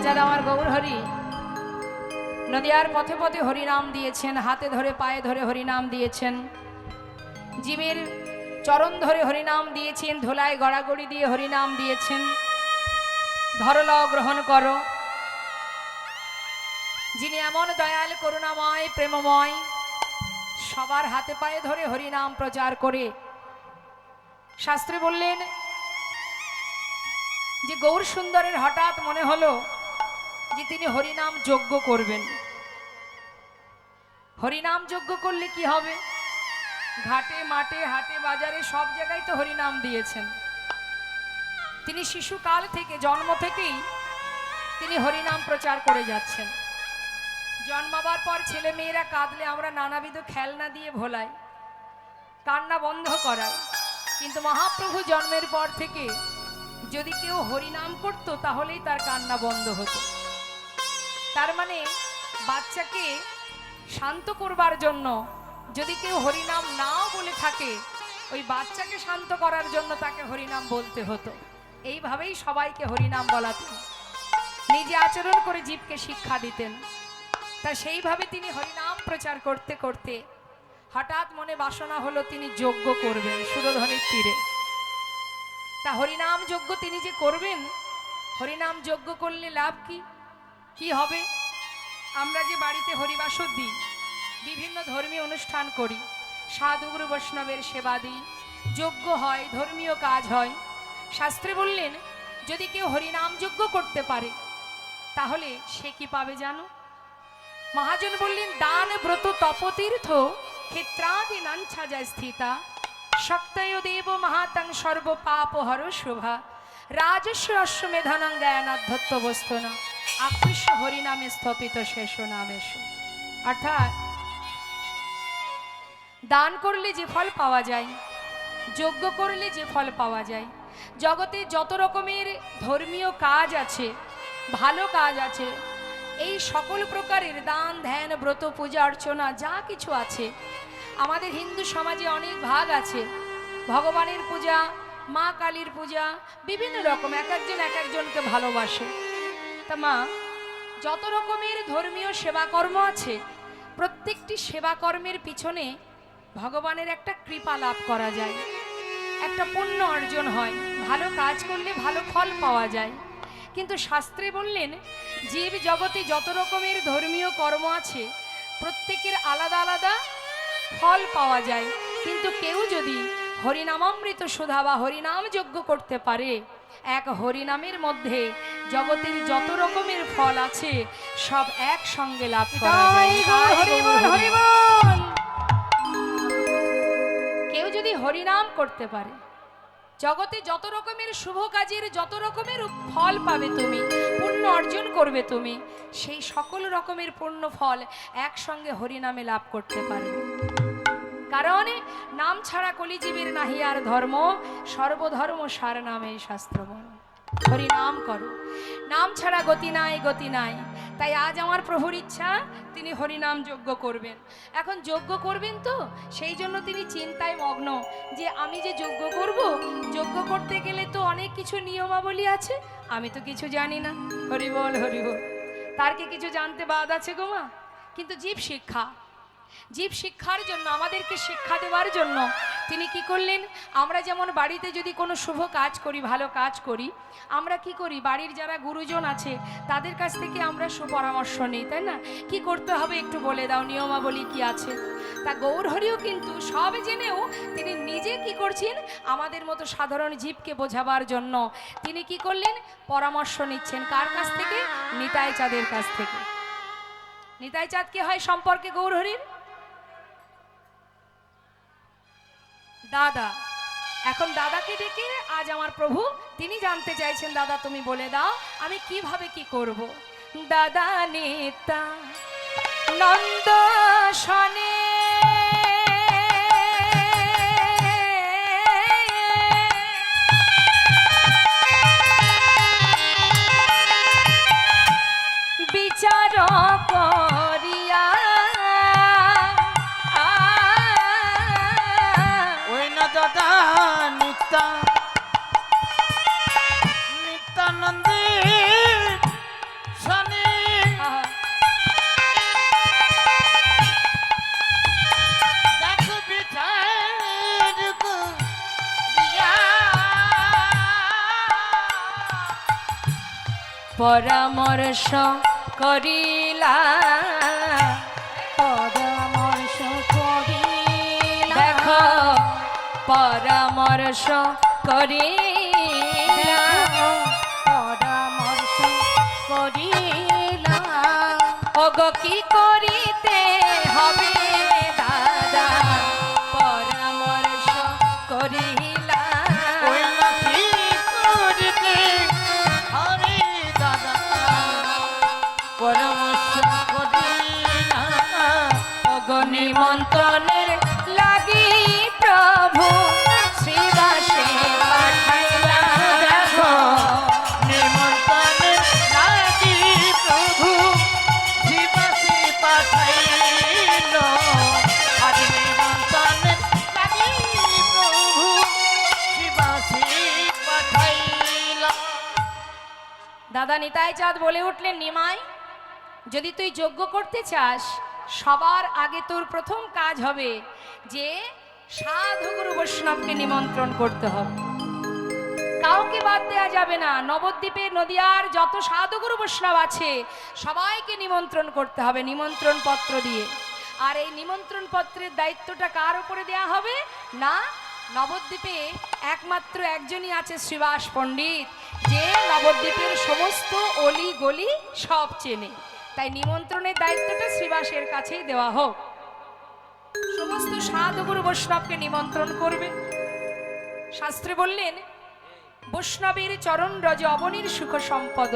চাঁদ আমার গৌর হরি নদিয়ার পথে পথে হরিনাম দিয়েছেন, হাতে ধরে পায়ে ধরে হরিনাম দিয়েছেন, জীবের চরণ ধরে হরিনাম দিয়েছেন, ধোলায় গড়াগড়ি দিয়ে হরিনাম দিয়েছেন। ধরল গ্রহণ করো, যিনি এমন দয়াল করুণাময় প্রেমময়, সবার হাতে পায়ে ধরে হরিনাম প্রচার করে শাস্ত্রে বললেন যে গৌর সুন্দরের হঠাৎ মনে হলো যে তিনি হরিনাম যজ্ঞ করবেন। হরিনাম যজ্ঞ করলে কি হবে? ঘাটে মাঠে হাটে বাজারে সব জায়গায় তো হরিনাম দিয়েছেন। তিনি শিশুকাল থেকে জন্ম থেকেই তিনি হরিনাম প্রচার করে যাচ্ছেন। জন্মাবার পর ছেলে মেয়েরা কাঁদলে আমরা নানাবিধ খেলনা দিয়ে ভোলাই, কান্না বন্ধ করাই, কিন্তু মহাপ্রভু জন্মের পর থেকে যদি কেউ হরিনাম করত তাহলেই তার কান্না বন্ধ হতো। তার মানে বাচ্চাকে শান্ত করবার জন্য যদি কেউ হরিনাম নাও বলে থাকে, ওই বাচ্চাকে শান্ত করার জন্য তাকে হরিনাম বলতে হতো। এইভাবেই সবাইকে হরিনাম বলাতেন, নিজে আচরণ করে জীবকে শিক্ষা দিতেন। তা সেইভাবে তিনি হরিনাম প্রচার করতে করতে হঠাৎ মনে বাসনা হলো তিনি যজ্ঞ করবেন সুরধনের তীরে। তা হরিনাম যজ্ঞ তিনি যে করবেন, হরিনাম যজ্ঞ করলে লাভ কি কি হবে? আমরা যে বাড়িতে হরিবাসর দিই, বিভিন্ন ধর্মীয় অনুষ্ঠান করি, সাধু গুরু বৈষ্ণবের সেবা দিই, যজ্ঞ হয়, ধর্মীয় কাজ হয়, শাস্ত্রে বললেন যদি কেউ হরিনাম যজ্ঞ করতে পারে তাহলে সে কি পাবে জানো? মহাজন বললেন দান ব্রত তপতীর্থ ক্ষেত্রাদি নাঞ্ছা যায় স্থিতা শক্তয় দেব মহাতাং সর্ব পাপ হর শোভা রাজস্ব অশ্বমেধানাং জ্ঞানাধ্যত্ব বস্তু না আকৃষ্ট হরিনামে স্থপিত শেষ নামেশ। অর্থাৎ দান করলে যে ফল পাওয়া যায়, যজ্ঞ করলে যে ফল পাওয়া যায়, জগতে যত রকমের ধর্মীয় কাজ আছে, ভালো কাজ আছে, এই সকল প্রকারের দান ধ্যান ব্রত পূজা অর্চনা যা কিছু আছে, আমাদের হিন্দু সমাজে অনেক ভাগ আছে। ভগবানের পূজা, মা কালীর পূজা, বিভিন্ন রকম, এক একজন এক একজনকে ভালোবাসে। তা মা, যত রকমের ধর্মীয় সেবাকর্ম আছে, প্রত্যেকটি সেবাকর্মের পিছনে ভগবানের একটা কৃপা লাভ করা যায়, একটা পুণ্য অর্জন হয়, ভালো কাজ করলে ভালো ফল পাওয়া যায়। কিন্তু শাস্ত্রে বললেন জীব জগতে যত রকমের ধর্মীয় কর্ম আছে প্রত্যেকের আলাদা আলাদা ফল পাওয়া যায়, কিন্তু কেউ যদি হরিনামামৃত সুধা বা হরিনাম যজ্ঞ করতে পারে, এক হরিনামের মধ্যে জগতের যত রকমের ফল আছে সব একসঙ্গে লাভ করা যায়। কেউ যদি হরিনাম করতে পারে, জগতে যত রকমের শুভ কাজের যত রকমের ফল পাবে তুমি, পুণ্য অর্জন করবে তুমি, সেই সকল রকমের পুণ্য ফল একসঙ্গে হরিনামে লাভ করতে পারবে। কারণ নাম ছাড়া কলিজীবের নাহি আর ধর্ম, সর্বধর্ম সার নামে শাস্ত্র বল। হরিনাম করো, নাম ছাড়া গতি নাই, গতি নাই। তাই আজ আমার প্রভুর ইচ্ছা তিনি হরিনাম যজ্ঞ করবেন। এখন যজ্ঞ করবেন তো সেই জন্য তিনি চিন্তায় মগ্ন যে আমি যে যজ্ঞ করব, যজ্ঞ করতে গেলে তো অনেক কিছু নিয়মাবলী আছে, আমি তো কিছু জানি না। হরি বল হরি বল। তার কি কিছু জানতে বাদ আছে গো মা? কিন্তু জীব শিক্ষা, জীব শিক্ষার জন্য, আমাদেরকে শিক্ষা দেওয়ার জন্য তিনি কি করলেন, আমরা যেমন বাড়িতে যদি কোনো শুভ কাজ করি, ভালো কাজ করি, আমরা কি করি, বাড়ির যারা গুরুজন আছে তাদের কাছ থেকে আমরা সুপরামর্শ নিই, তাই না? কি করতে হবে একটু বলে দাও, নিয়মাবলী কি আছে। তা গৌর হরিও কিন্তু সব জেনেও তিনি নিজে কি করছেন, আমাদের মতো সাধারণ জীবকে বোঝাবার জন্য তিনি কি করলেন, পরামর্শ নিচ্ছেন। কার কাছ থেকে? নিতাই চাঁদের কাছ থেকে। নিতাই চাঁদ কে হয় সম্পর্কে গৌর হরির দাদা। এখন দাদাকে ডেকে আজ আমার প্রভু তিনি জানতে চাইছেন, দাদা তুমি বলে দাও আমি কিভাবে কি করব। দাদা নেতা নন্দ শনে বিচার করিয়া দাদা নিত্যানন্দে পরামর্শ করিলা পরামর্শ করিলা দেখো পরামর্শ করিলা পরামর্শ করিলা ওগো কি করিতে হবে দাদা পরামর্শ করিলা ওই নাকি করিতে হবে দাদা পরামর্শ করিলা ওগো নিমন্ত্রণের লাগি প্রভু শ্রীবাসে পাঠাইলা দেখো নিমন্ত্রণের লাগি প্রভু শিবাসী পাঠাইল আজ নিমন্ত্রণের লাগি প্রভু শিবাসী পাঠাইল দাদা নিতাই চাঁদ বলে উঠলেন নিমাই যদি তুই যজ্ঞ করতে চাস সবার আগে তোর প্রথম কাজ হবে যে সাধু গুরু বৈষ্ণবকে নিমন্ত্রণ করতে হবে কাউকে বাদ দেওয়া যাবে না নবদ্বীপে নদিয়ার যত সাধু গুরু বৈষ্ণব আছে সবাইকে নিমন্ত্রণ করতে হবে নিমন্ত্রণ পত্র দিয়ে আর এই নিমন্ত্রণ পত্রের দায়িত্বটা কার উপরে দেয়া হবে না নবদ্বীপে একমাত্র একজনই আছে শ্রীবাস পণ্ডিত যে নবদ্বীপের সমস্ত অলি গলি সব চেনে তাই নিমন্ত্রণের দায়িত্বটা শ্রীবাসের কাছেই দেওয়া হোক সমস্ত সাধু গুরু বৈষ্ণবকে নিমন্ত্রণ করবে শাস্ত্রে বললেন বৈষ্ণবের চরণ রজ অবনীর সুখ সম্পদ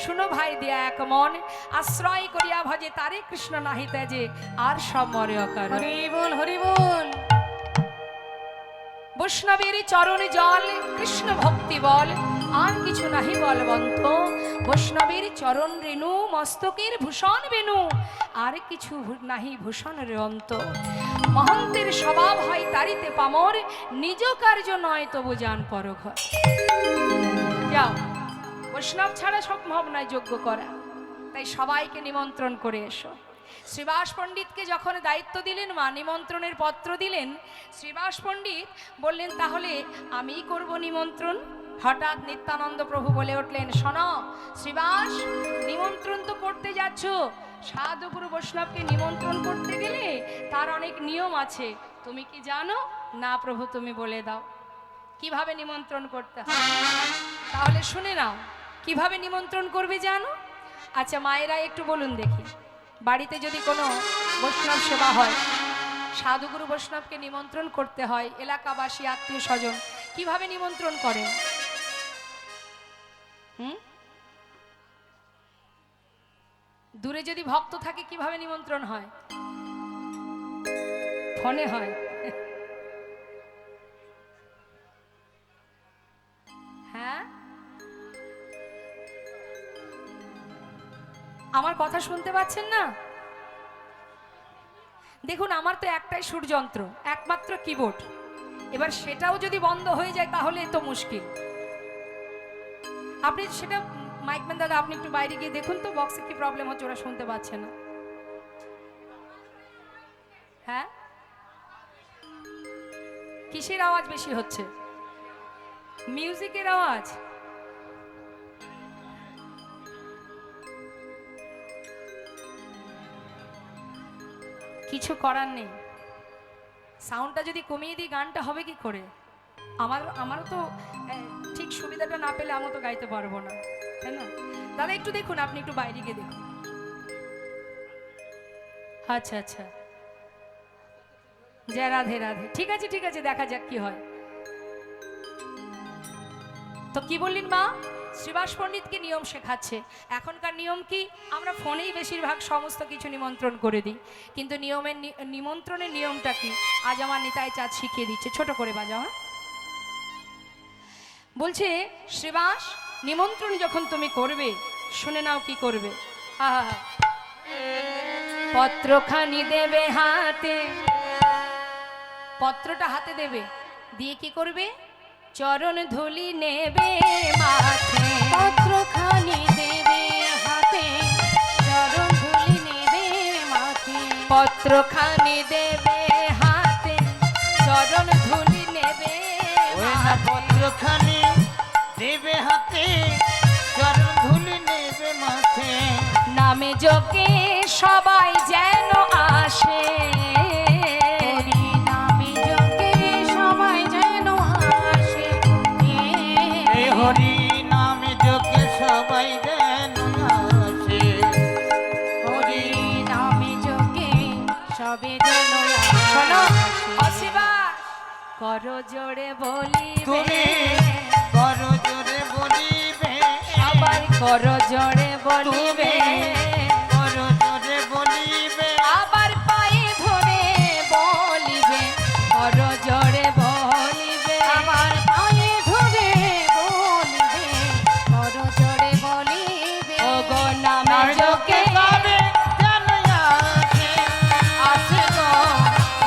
শুনো ভাই দিয়া এক মন আশ্রয় করিয়া ভজে তারে কৃষ্ণ নাহি তেজে আর সব মরে অকার হরি বল হরি বল বৈষ্ণবের চরণ জল কৃষ্ণ ভক্তি বল আর কিছু নাহি বলবন্ত বৈষ্ণবের চরণ রেণু মস্তকের ভূষণ বেনু আর কিছু নাহি ভূষণ রেয়ন্ত মহন্তের স্বভাব হয় তারিতে পামর নিজ কার্য নয় তবু যান পরঘর যাও বৈষ্ণব ছাড়া সম্ভব নয় যজ্ঞ করা তাই সবাইকে নিমন্ত্রণ করে এসো শ্রীবাস পণ্ডিতকে যখন দায়িত্ব দিলেন মা নিমন্ত্রণের পত্র দিলেন শ্রীবাস পণ্ডিত বললেন তাহলে আমিই করব নিমন্ত্রণ হঠাৎ নিত্যানন্দ প্রভু বলে উঠলেন শোনো শ্রীবাস নিমন্ত্রণ তো করতে যাচ্ছ সাধু গুরু বৈষ্ণবকে নিমন্ত্রণ করতে গেলে তার অনেক নিয়ম আছে তুমি কি জানো না প্রভু তুমি বলে দাও কিভাবে নিমন্ত্রণ করতে হয় তাহলে শুনে নাও কিভাবে নিমন্ত্রণ করবে জানো আচ্ছা মায়েরা একটু বলুন দেখি বাড়িতে যদি কোনো বৈষ্ণব সেবা হয় সাধুগুরু বৈষ্ণবকে নিমন্ত্রণ করতে হয় এলাকাবাসী আত্মীয় স্বজন কিভাবে নিমন্ত্রণ করেন দূরে যদি ভক্ত থাকে কিভাবে নিমন্ত্রণ হয় ফোনে হয় হ্যাঁ আমার কথা শুনতে পাচ্ছেন না দেখুন আমার তো একটাই সুরযন্ত্র একমাত্র কিবোর্ড এবার সেটাও যদি বন্ধ হয়ে যায় তাহলে তো মুশকিল আপনি সেটা মাইকম্যান দাদা আপনি একটু বাইরে গিয়ে দেখুন তো বক্সে কি প্রবলেম হচ্ছে ওরা শুনতে পাচ্ছে না হ্যাঁ কিসের আওয়াজ বেশি হচ্ছে মিউজিকের আওয়াজ কিছু করার নেই সাউন্ডটা যদি কমিয়ে দিই গানটা হবে কি করে আমারও তো ঠিক সুবিধাটা না পেলে আমিও তো গাইতে পারবো না তাই না দাদা একটু দেখুন আপনি একটু বাইরে গিয়ে দেখুন আচ্ছা আচ্ছা জয় রাধে রাধে ঠিক আছে দেখা যাক কি হয় তো কি বললেন মা শ্রীবাস পণ্ডিতকে নিয়ম শেখাচ্ছে এখনকার নিয়ম কি আমরা ফোনেই বেশিরভাগ সমস্ত কিছু নিমন্ত্রণ করে দিই কিন্তু নিমন্ত্রণের নিয়মটা কি আজ আমার নিতাই চাঁদ শিখিয়ে দিচ্ছে ছোট করে বাজাও হ্যাঁ বলছে শ্রীবাস নিমন্ত্রণ যখন তুমি করবে শুনে নাও কি করবে পত্রখানি দেবে হাতে পত্রটা হাতে দেবে দিয়ে কি করবে চরণ ধুলি নেবে মাথে পত্রখানি দেবে হাতে চরণ ধুলি নেবে মাথে পত্রখানি দেবে হাতে চরণ ধুলি নেবে পত্রখানি দেবে হাতে চরণ ধুলি নেবে যোগে সবাই যেন আসে, হরি নামে যোগে সবাই যেন আসে, এই হরি নামে যোগে সবাই যেন আসে, হরি নামে যোগে সবে যেন শোনো আসে। অসিবা করো জোরে বলিবে, তুমি করো জোরে বলিবে, সবাই করো জোরে বলিবে, করো জোরে বলিবে, আবার পায়ে ধরে বলিবে, করো জোরে বলিবে, আমার পায়ে ধরে বলিবে, বড় জোরে বলিবে, ও গো নামে যোগে সবে যেন আসে, আছে গো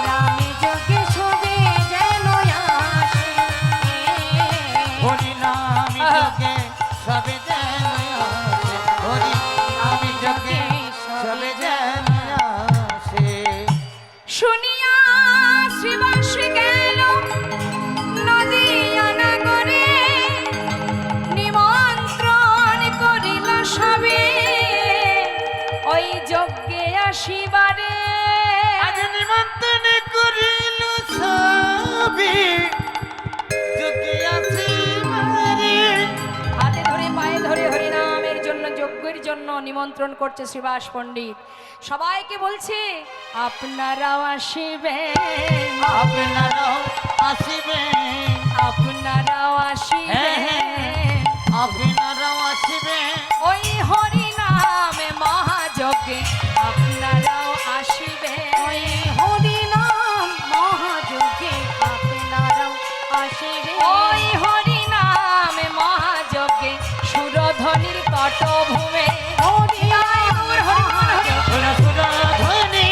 নামে যোগে সবে যেন আসে, হরি নামে যোগে সবে যেন আসে, হরি নামে যোগে সবে যেন আসে। শুনিয়া শ্রীবাসী গেল নদিয়া নগরে, নিমন্ত্রণ করিল সবে ওই যজ্ঞে আসিবারে, আজ নিমন্ত্রণ করিল সবে যোগে আসিবারে। হাতে ধরে পায়ে ধরে হরিনামের জন্য যজ্ঞের জন্য নিমন্ত্রণ করছে শ্রীবাস পণ্ডিত। সবাইকে বলছে আপনারাও আসিবেন, আপনারাও আসিবেন, আপনারাও হ্যাঁ, আসিবেন, আপনারাও আসিবেন, ওই হরিনামে মহাযজ্ঞে আপনারাও আসিবেন, ওই হরি নাম মহাযোগে আপনারাও আসিবে, ওই হরিনামে মহাযজ্ঞে সুরধ্বনির তটভূমে হরি নাম মহাযোগে, সুরধ্বনি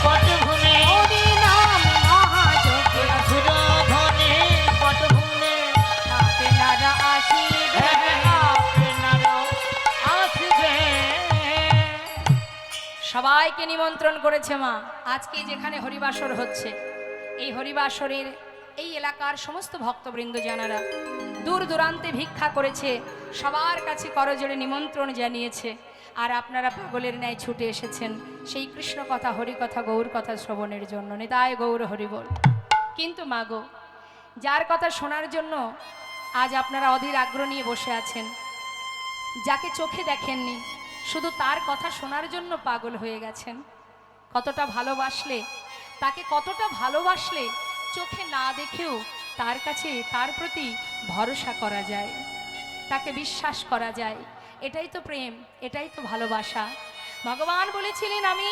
পটভূমে, হরি নাম মহাযোগে সুরধ্বনি পটভূমে, আপনারা আসিবে, আপনারাও আসিবেন। সবাইকে নিমন্ত্রণ করেছে মা। আজকে যেখানে হরিবাসর হচ্ছে, এই হরিবাসরের এই এলাকার সমস্ত ভক্তবৃন্দ জানারা দূর দূরান্তে ভিক্ষা করেছে, সবার কাছে করজোড়ে নিমন্ত্রণ জানিয়েছে, আর আপনারা পাগলের ন্যায় ছুটে এসেছেন সেই কৃষ্ণ কথা, হরি কথা, গৌর কথা শ্রবণের জন্য। নিতাই গৌর হরিবল। কিন্তু মাগো, যার কথা শোনার জন্য আজ আপনারা অধীর আগ্রহ নিয়ে বসে আছেন, যাকে চোখে দেখেননি, শুধু তার কথা শোনার জন্য পাগল হয়ে গেছেন, কতটা ভালোবাসলে তাকে, কতটা ভালোবাসলে চোখে না দেখেও তার কাছে, তার প্রতি ভরসা করা যায়, তাকে বিশ্বাস করা যায়। এটাই তো প্রেম, এটাই তো ভালোবাসা। ভগবান বলেছিলেন আমি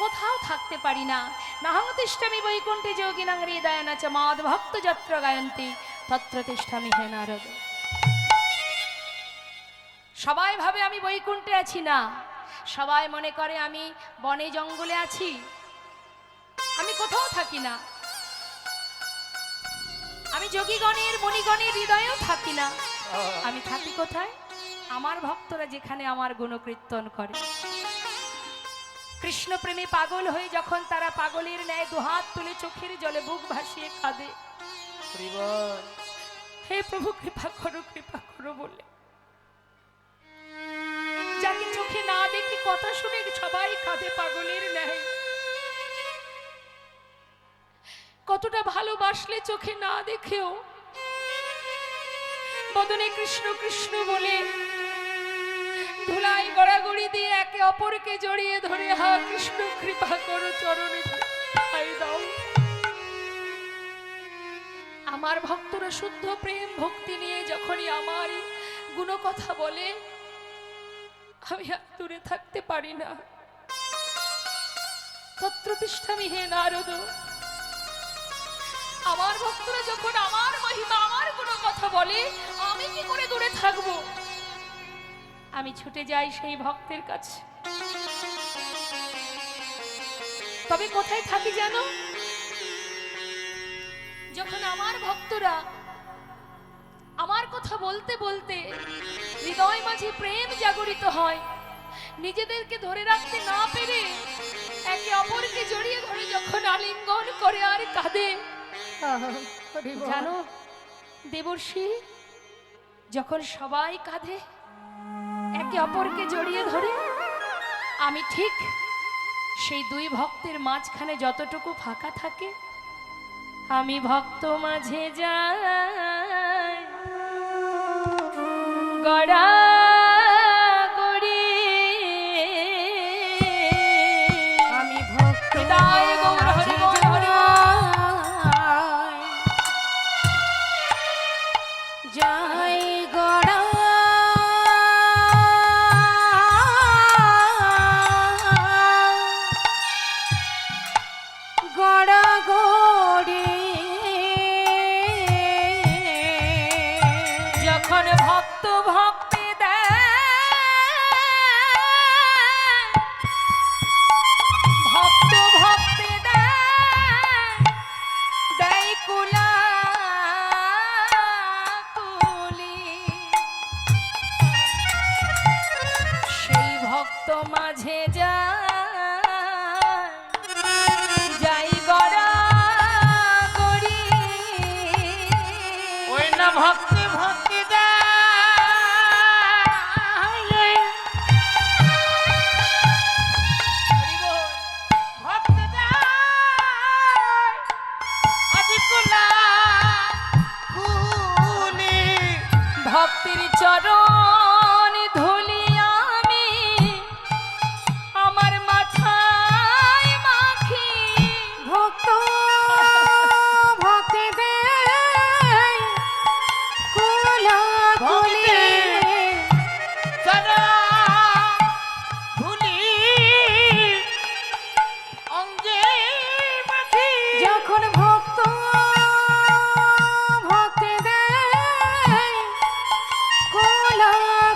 কোথাও থাকতে পারি না, নাহং তিষ্ঠামি বৈকুণ্ঠে যোগিনাং হৃদয় নাচ মাদ ভক্ত যত্র গায়ন্তি তত্র তিষ্ঠামি হে নারদ। সবাই ভাবে আমি বৈকুণ্ঠে আছি, না, সবাই মনে করে আমি বনে জঙ্গলে আছি, আমি কোথাও থাকি না, আমি যোগীগণের মণিগণের হৃদয়েও থাকি না, আমি থাকি কোথায়? আমার ভক্তরা যেখানে আমার গুণকীর্তন করে, কৃষ্ণ প্রেমে পাগল হয়ে যখন তারা পাগলের ন্যায় দুহাত তুলে চোখের জলে বুক ভাসিয়ে কাঁদে, হে প্রভু কৃপা করো বলে, যাকে চোখে না দেখে কথা শুনে সবাই কাঁদে পাগলের ন্যায়, কতটা ভালোবাসলে চোখে না দেখেও বদনে কৃষ্ণ কৃষ্ণ বলে ধুলাই গড়াগড়ি দিয়ে একে অপরকে জড়িয়ে ধরে, হা কৃষ্ণ কৃপা করো চরণে ঠাঁই দাও। আমার ভক্তরা শুদ্ধ প্রেম ভক্তি নিয়ে যখনই আমার গুণ কথা বলে, আমি আর দূরে থাকতে পারি না, তত্র তিষ্ঠামি হে নারদ। আমার ভক্তরা যখন আমার মহিমা, আমার কোনো কথা বলে, আমি কি করে দূরে থাকব? আমি ছুটে যাই সেই ভক্তের কাছে। তবে কোথায় থাকি জানো? যখন আমার ভক্তরা আমার কথা বলতে বলতে হৃদয় মাঝে প্রেম জাগরিত হয়, নিজেদেরকে ধরে রাখতে না পেরে একে অপরকে জড়িয়ে ধরে যখন আলিঙ্গন করে আর কাঁদে, জানো দেবর্ষি, যখন সবাই কাঁধে একে অপরকে জড়িয়ে ধরে, আমি ঠিক সেই দুই ভক্তের মাঝখানে যতটুকু ফাঁকা থাকে আমি ভক্ত মাঝে যাই গড়া গড়ি আমি ভক্ত হৃদয় গৌর হরি বল, হরি বল। যাই গড়া গড়া গড়ি যখন ভক্ত ভক্তি দেয় ভক্ত ভক্তি দেয় কুলা কুলি সেই ভক্ত মাঝে যাই গড়া গড়ি ওই না ভক্তি ভক্তি দেয় হরি বল। ভক্তি দেয় আজি কুলা কুলি ভক্তির চরণ ধুলি আমি আমার মাথায় মাখি ভক্ত ভক্তি দেয় কুলা কুলি সদা ধুলি অঙ্গে মাখি যখন ভক্ত ভক্তি দেয় কুলা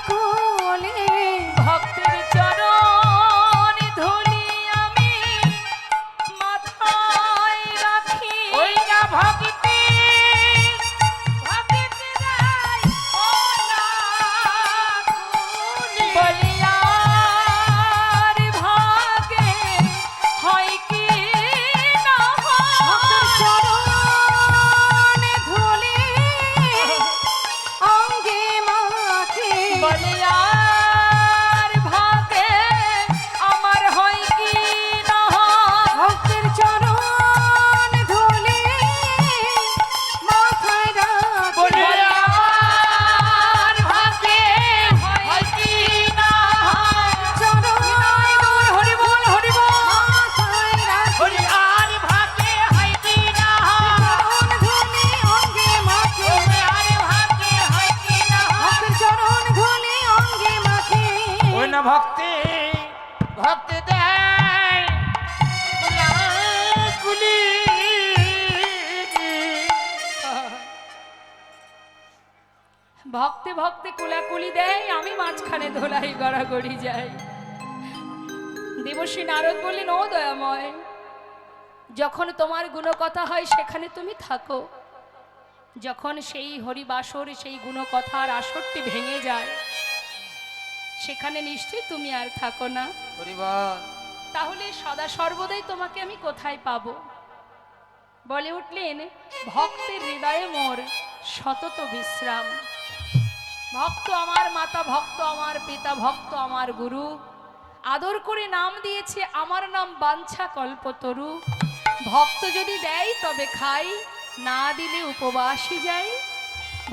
কুলি ভক্তের চরণ ধুলি আমি মাথায় রাখি ওই না ভক্তি ভক্তি দেয় ওলা কুলি বলিয়ার ভাগে হয় কি না ভক্তের হয়। চরণে ধুলি অঙ্গে মাখি বলিয়ার ভাগে আমার হয় কি না হয়। ভক্তের চরণ ধুলি মাথায় রাখি বলিয়ার ভাগে হয় কি না হয়। চরণ হরি বল, হরি বল। মাথায় রাখি হরি আর ভাগে হয় কি না হয়। চরণ ধুলি অঙ্গে মাখি হরি আর ভাগে হয় কি না হয়। ভক্তের চরণ ধুলি অঙ্গে মাখি ওই না ভক্তি ভক্তি দেয় কুলা কুলি ভক্তে ভক্তে কুলাকুলি দেয় আমি মাঝখানে ধোলাই গড়াগড়ি যাই। দেবশ্রী নারদ বললেন, ও দয়াময়, যখন তোমার গুণকথা হয় সেখানে তুমি থাকো, যখন সেই হরিবাসর সেই গুণকথার আসরটি ভেঙে যায় সেখানে নিশ্চয়ই তুমি আর থাকো না। হরি বল তাহলে সদা সর্বদাই তোমাকে আমি কোথায় পাবো? বলে উঠলেন, ভক্তের হৃদয়ে মোর সতত বিশ্রাম। ভক্ত আমার মাতা, ভক্ত আমার পিতা, ভক্ত আমার গুরু, আদর করে নাম দিয়েছে আমার নাম বাঞ্ছা কল্পতরু। ভক্ত যদি দেয় তবে খাই, না দিলে উপবাসী যাই।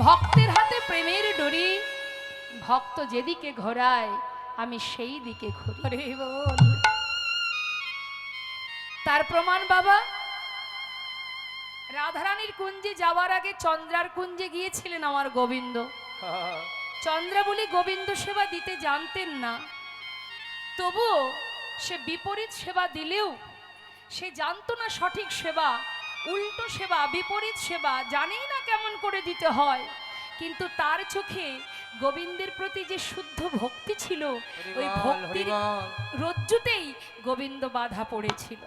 ভক্তের হাতে প্রেমের ডোরি, ভক্ত যেদিকে ঘোরায় আমি সেই দিকে ঘুরি। হরি বল। তার প্রমাণ বাবা, রাধারানীর কুঞ্জে যাওয়ার আগে চন্দ্রার কুঞ্জে গিয়েছিলেন আমার গোবিন্দ। চন্দ্রাবলী গোবিন্দ সেবা দিতে জানতেন না, তবুও সে বিপরীত সেবা দিলেও সে জানতো না সঠিক সেবা, উল্টো সেবা, বিপরীত সেবা জানেই না কেমন করে দিতে হয়। কিন্তু তার চোখে গোবিন্দের প্রতি যে শুদ্ধ ভক্তি ছিল, ওই ভক্তির রজ্জুতেই গোবিন্দ বাধা পড়েছিল।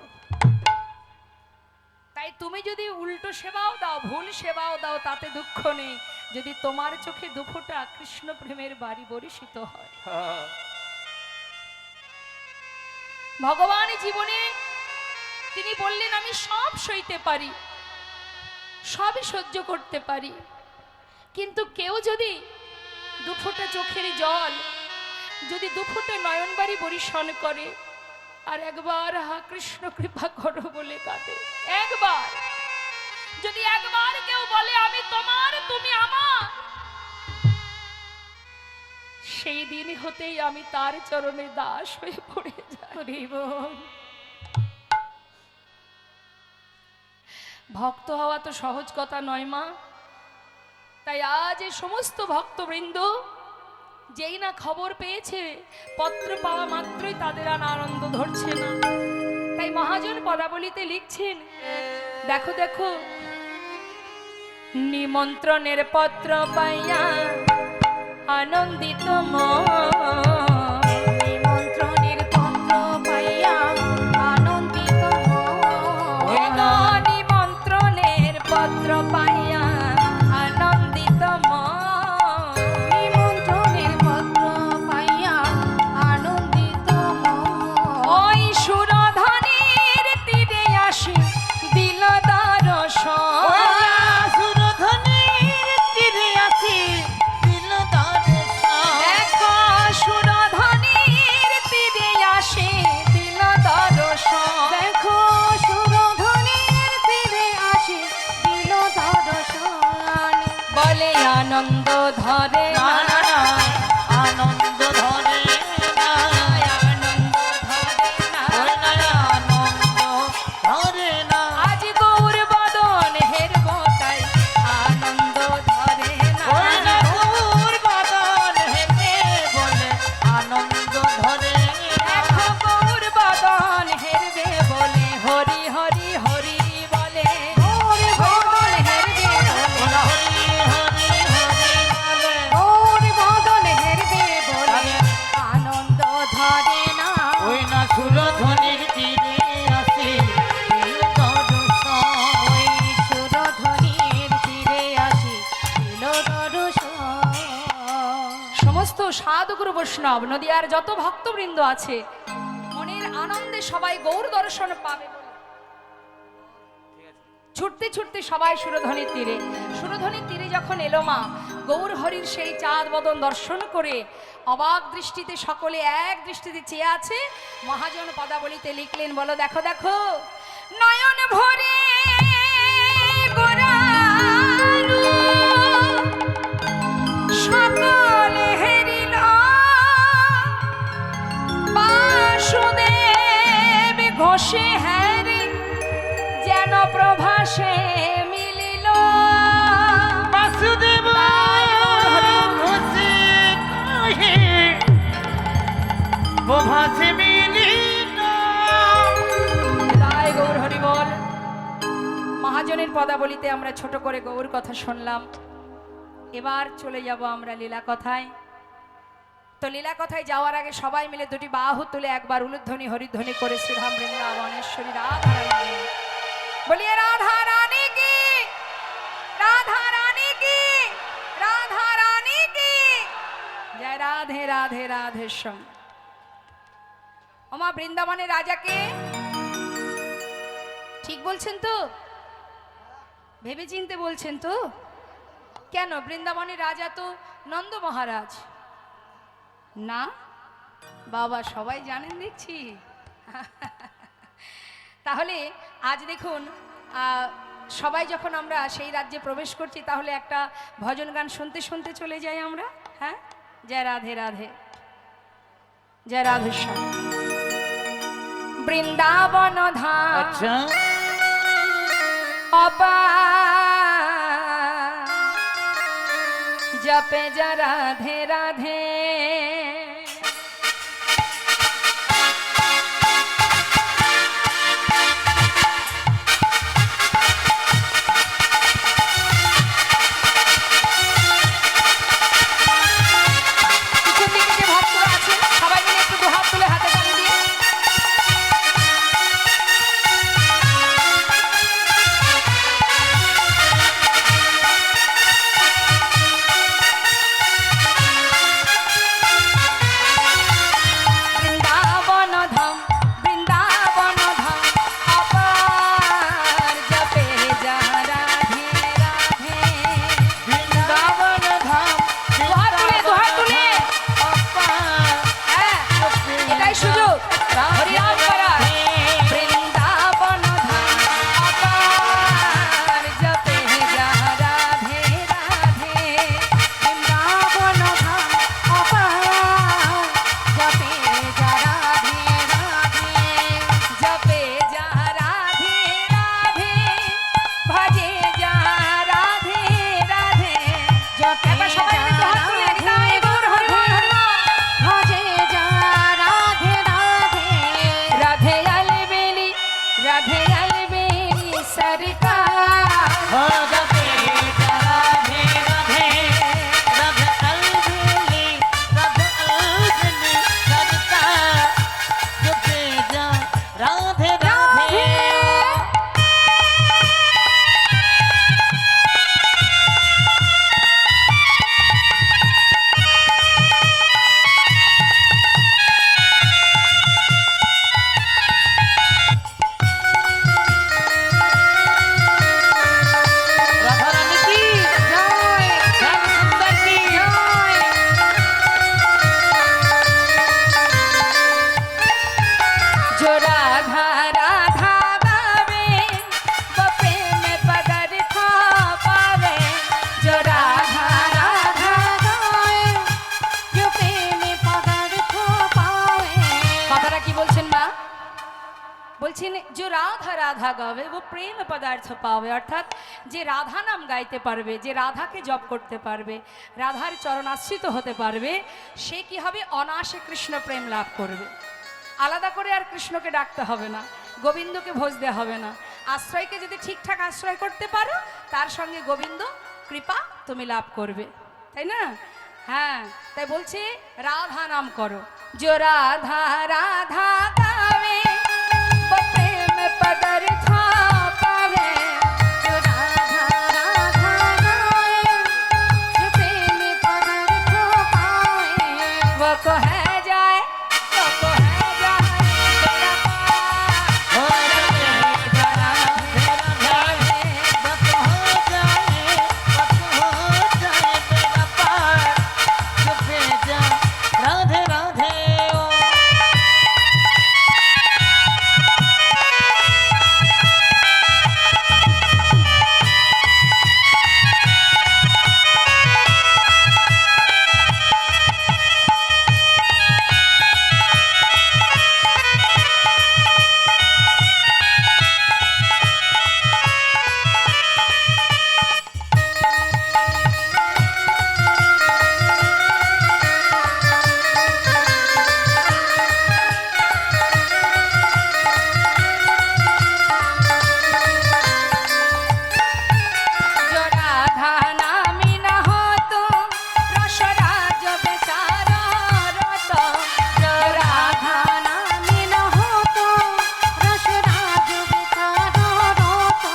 তাই তুমি যদি উল্টো সেবাও দাও, ভুল সেবাও দাও, তাতে দুঃখ নেই, যদি তোমার চোখে দুফোঁটা কৃষ্ণ প্রেমের বাড়ি বরিশিত হয়। ভগবান জীবনে তিনি বললেন, আমি সব সইতে পারি, সবই সহ্য করতে পারি, কিন্তু কেউ যদি দুফোঁটা চোখের জল যদি দুফুটে নয়নবাড়ি বরিশন করে আর একবার হা কৃষ্ণ কৃপা করো বলে কাঁদে, একবার যদি একবার কেউ বলে আমি তোমার তুমি আমার, সেই দিন হতেই আমি তার চরণে দাস হয়ে পড়ে যাই। ভক্ত হওয়া তো সহজ কথা নয় মা। তাই আজ এই সমস্ত ভক্তবৃন্দ যেই না খবর পেয়েছে, পত্র পাওয়া মাত্রই তাদের আর আনন্দ ধরছে না। তাই মহাজন পদাবলিতে লিখছেন, দেখো দেখো নিমন্ত্রণের পত্র পাইয়া আনন্দিত মন, নিমন্ত্রণের পত্র পাইয়া আনন্দিত মন। নিমন্ত্রণের পত্র পাইয়া আনন্দিত মন, নিমন্ত্রণের পত্র পাইয়া আনন্দিত মন। ওই সুরধনির তীরে আসি দিল দর্শন, দেখো সুরধনির তীরে আসি দিল দর্শন, দেখো সুরধনির তীরে আসে দিল দর্শন। বলে আনন্দ ধরে না, আনন্দ ধরে না, আনন্দ ধরে না, আনন্দ ধরে না। আজ গৌর বদন হেরব তাই আনন্দ ধরে না, ওই না গৌর বদন হেমে বলে আনন্দ ধরে না। দেখো গৌর বদন হেরবে বলে হরি হরি হরি বলে, ওরে বদন হেরবে বলে, হরি হরি হরি বলে ওরে বদন হেরবে বলে আনন্দ ধরে না। ওই না সুরধ্বনির তীরে আসে দিল দর্শন। ওই সুরধনির তীরে আসে দিল দর্শন। সমস্ত সাধুগুরু বৈষ্ণব নদিয়ার যত ভক্তবৃন্দ আছে মনের আনন্দে সবাই গৌর দর্শন পাবে বলে ছুটতে ছুটতে সবাই সুরধ্বনির তীরে, সুরধ্বনির তীরে যখন এলো মা, গৌর হরির সেই চাঁদ বদন দর্শন করে অবাক দৃষ্টিতে সকলে এক দৃষ্টিতে চেয়ে আছে। মহাজন পদাবলিতে লিখলেন, বলো দেখো দেখো নয়ন ভরে গোরারু সকলে হেরিল বাসুদেব ঘোষে হ্যারি যেন প্রভাসে মিলিল, বাসুদেব ঘোষে কহে প্রভাসে মিলিল। তাই গৌর হরি বল। মহাজনের পদাবলিতে আমরা ছোট করে গৌর কথা শুনলাম। এবার চলে যাব আমরা লীলা কথায়। তো লীলা কথায় যাওয়ার আগে সবাই মিলে দুটি বাহু তুলে একবার উলুধ্বনি হরিধ্বনি করে শ্রীধাম বৃন্দাবনেশ্বরী রাধা রানী বলিয়ে রাধা রানী কি, রাধা রানী কি, রাধা রানী কি জয়। রাধে রাধে রাধে শ্যাম। ওমা বৃন্দাবনের রাজাকে ঠিক বলছেন তো? ভেবে চিনতে বলছেন তো? কেন বৃন্দাবনের রাজা তো নন্দ মহারাজ না? বাবা সবাই জানেন দেখছি। তাহলে আজ দেখুন সবাই যখন আমরা সেই রাজ্যে প্রবেশ করছি, তাহলে একটা ভজন গান শুনতে শুনতে চলে যাই আমরা। হ্যাঁ, জয় রাধে রাধে, জয় রাধেশ্যাম। বৃন্দাবন ধাম আচ্ছা অপা জপে যা রাধে রাধে, পিছন দিকে যে ভক্তরা আছেন সবাই মিলে একটু দুহাত তুলে হাতে তালি দিয়ে হরিনাম করা বৃন্দাবন ধাম অপার জপে যা রাধে রাধে বৃন্দাবন ধাম অপার জপে যা রাধে রাধে জপে যা রাধে রাধে ভজে যা রাধে রাধে জপে এবার সবাই মিলে দুহাত তুলে নিতাই গৌর হরি বল হরি বল। ভজে যা রাধে রাধে রাধে अलबेली सरकार हो जपे जा राधे राधे राधे अलबेली राधिका जपे जा राधे राधे राधा रानी की জয় श्याम सुंदर की জয় जो राधा राधा गावे वो प्रेम पदार्थ पावे जो राधा राधा গায় जो প্রেমে পদার্থ পাওয়ে কথাটা কি বলছেন মা বলছেন যে রাধা রাধা গাবে ও প্রেম পদার্থ পাবে অর্থাৎ যে রাধা নাম গাইতে পারবে যে রাধাকে জপ করতে পারবে রাধার চরণাশ্রিত হতে পারবে সে কি হবে অনায়াসে কৃষ্ণ প্রেম লাভ করবে আলাদা করে আর কৃষ্ণকে ডাকতে হবে না গোবিন্দকে ভজতে হবে না আশ্রয়কে যদি ঠিকঠাক আশ্রয় করতে পারো তার সঙ্গে গোবিন্দ কৃপা তুমি লাভ করবে তাই না হ্যাঁ তাই বলছে রাধা নাম করো जो राधा राधा गावे वो प्रेम पदार्थ पावे जो राधा राधा गाए जो प्रेमे पदार्थ पावे वो कहे जाए वो कहे जाए तेरा पार। हो जपे जा राधे राधे बस हो जाए तेरा पार जपे जा राधे राधे ओ जो राधा नामी न हो तो रसराज बेचारा रत जो राधा नामी न हो तो रसराज बेचारा रोतो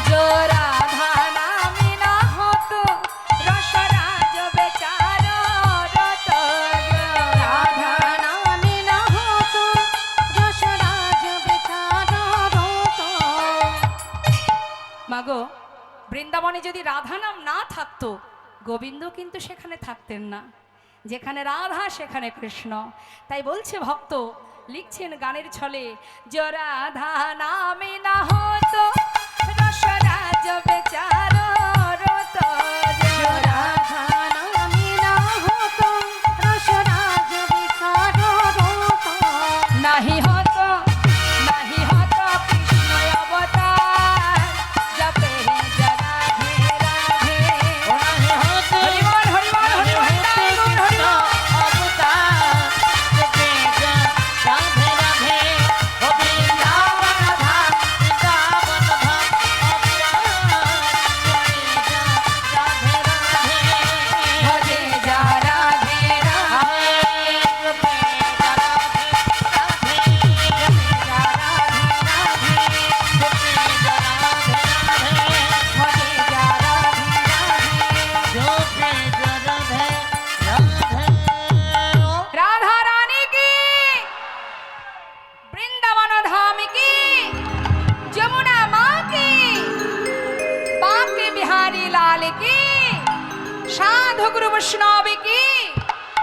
जो राधा नामी न हो तो रसराज बेचारा रत राधा नामी न हो तो रसराज बेचारा रोतो মাগো বৃন্দাবনে যদি রাধা নাম না থাকতো গোবিন্দ কিন্তু সেখানে থাকতেন না যেখানে রাধা সেখানে কৃষ্ণ তাই বলছে ভক্ত লিখছেন গানের ছলে जो राधा नामे ना হতো রসরাজ বেচারা রত जो राधा नामी न हो तो रसराज बेचारा रोतो नहीं হতো কৃষ্ণ অবতার জপে যা রাধে রাধে হরি বল হরি বল হরি বল তাই গৌর হরি বল। ভজে যা রাধে রাধে যা রাধে রাধে ভজে যা রাধে রাধে राधा रानी की वृंदावन धाम की जमुना माँ की बांके बिहारी लाल की साधु गुरु वैष्णव की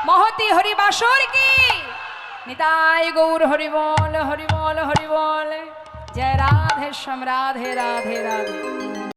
महती हरिबासुर की নিতাই গৌর হরিবল হরিবল হরিবল। জয় রাধে শ্যাম রাধে রাধে রাধে।